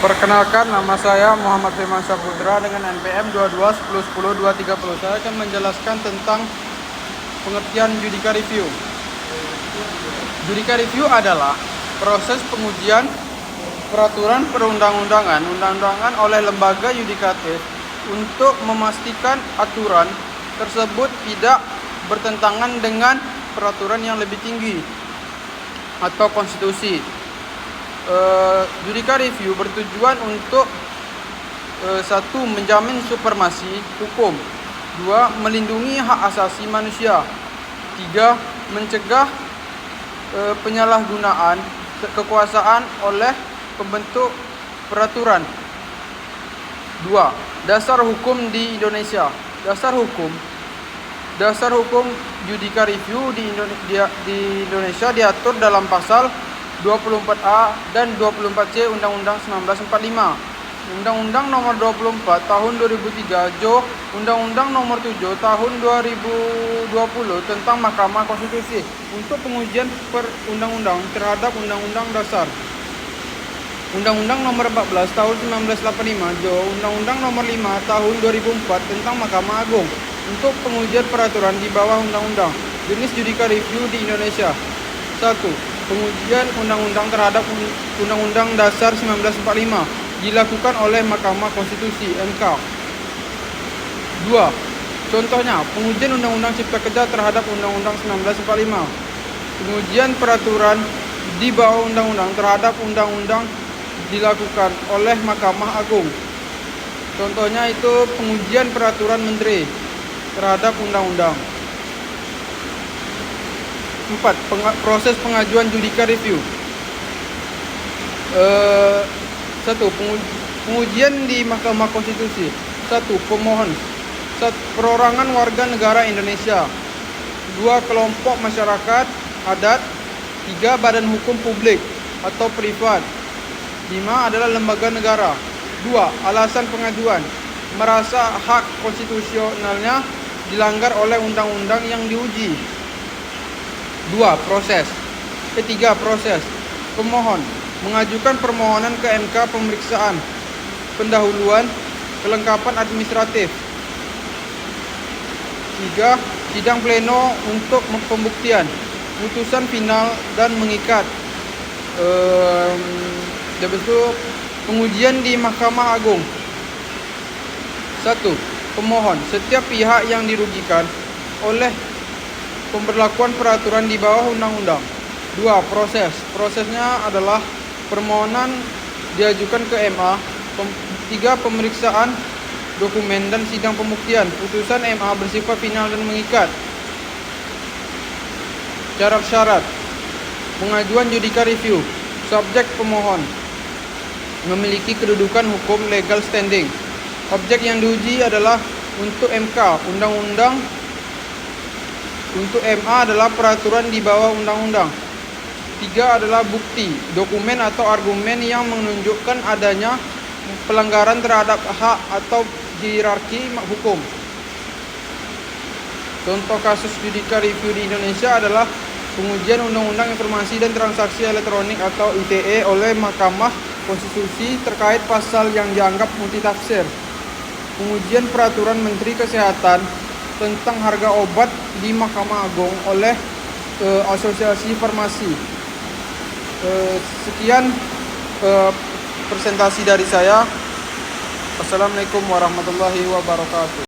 Perkenalkan, nama saya Muhammad Firman Saputra dengan NPM 22 10 10 230. Saya akan menjelaskan tentang pengertian judicial review. Judicial review adalah proses pengujian peraturan perundang-undangan oleh lembaga yudikatif untuk memastikan aturan tersebut tidak bertentangan dengan peraturan yang lebih tinggi atau konstitusi. Judicial review bertujuan untuk 1. Menjamin supremasi hukum, 2. Melindungi hak asasi manusia, 3. Mencegah penyalahgunaan kekuasaan oleh pembentuk peraturan. 2. Dasar hukum di Indonesia. Dasar hukum judicial review di Indonesia diatur dalam pasal 24A dan 24C Undang-Undang 1945, Undang-Undang Nomor 24 Tahun 2003, Undang-Undang Nomor 7 Tahun 2020 tentang Mahkamah Konstitusi untuk pengujian perundang-undang terhadap Undang-Undang Dasar, Undang-Undang Nomor 14 Tahun 1985, Undang-Undang Nomor 5 Tahun 2004 tentang Mahkamah Agung untuk pengujian peraturan di bawah undang-undang. Jenis judicial review di Indonesia: 1. Pengujian undang-undang terhadap Undang-Undang Dasar 1945 dilakukan oleh Mahkamah Konstitusi (MK). 2. Contohnya, pengujian Undang-Undang Cipta Kerja terhadap Undang-Undang 1945. Pengujian peraturan di bawah undang-undang terhadap undang-undang dilakukan oleh Mahkamah Agung. Contohnya itu pengujian peraturan menteri terhadap undang-undang. 4. Proses pengajuan judicial review. 1. Pengujian di Mahkamah Konstitusi. 1. Pemohon: perorangan warga negara Indonesia. 2. Kelompok masyarakat adat. 3. Badan hukum publik atau privat. 5. Adalah lembaga negara. 2. Alasan pengajuan: merasa hak konstitusionalnya dilanggar oleh undang-undang yang diuji. 2. Proses. 3. Proses. Pemohon mengajukan permohonan ke MK, pemeriksaan, pendahuluan, kelengkapan administratif. 3. Sidang pleno untuk pembuktian, putusan final dan mengikat. Habis itu pengujian di Mahkamah Agung. 1. Pemohon: setiap pihak yang dirugikan oleh pemberlakuan peraturan di bawah undang-undang. 2. Proses. Prosesnya adalah permohonan diajukan ke MA. 3. Pemeriksaan dokumen dan sidang pembuktian. Putusan MA bersifat final dan mengikat. Syarat-syarat pengajuan judicial review: subjek pemohon memiliki kedudukan hukum legal standing. Objek yang diuji adalah untuk MK, undang-undang. Untuk MA adalah peraturan di bawah undang-undang. 3. Adalah bukti, dokumen atau argumen yang menunjukkan adanya pelanggaran terhadap hak atau hierarki hukum. Contoh kasus judicial review di Indonesia adalah pengujian Undang-Undang Informasi dan Transaksi Elektronik atau ITE oleh Mahkamah Konstitusi terkait pasal yang dianggap multitafsir. Pengujian peraturan Menteri Kesehatan tentang harga obat di Mahkamah Agung oleh Asosiasi Farmasi. Sekian presentasi dari saya. Assalamualaikum warahmatullahi wabarakatuh.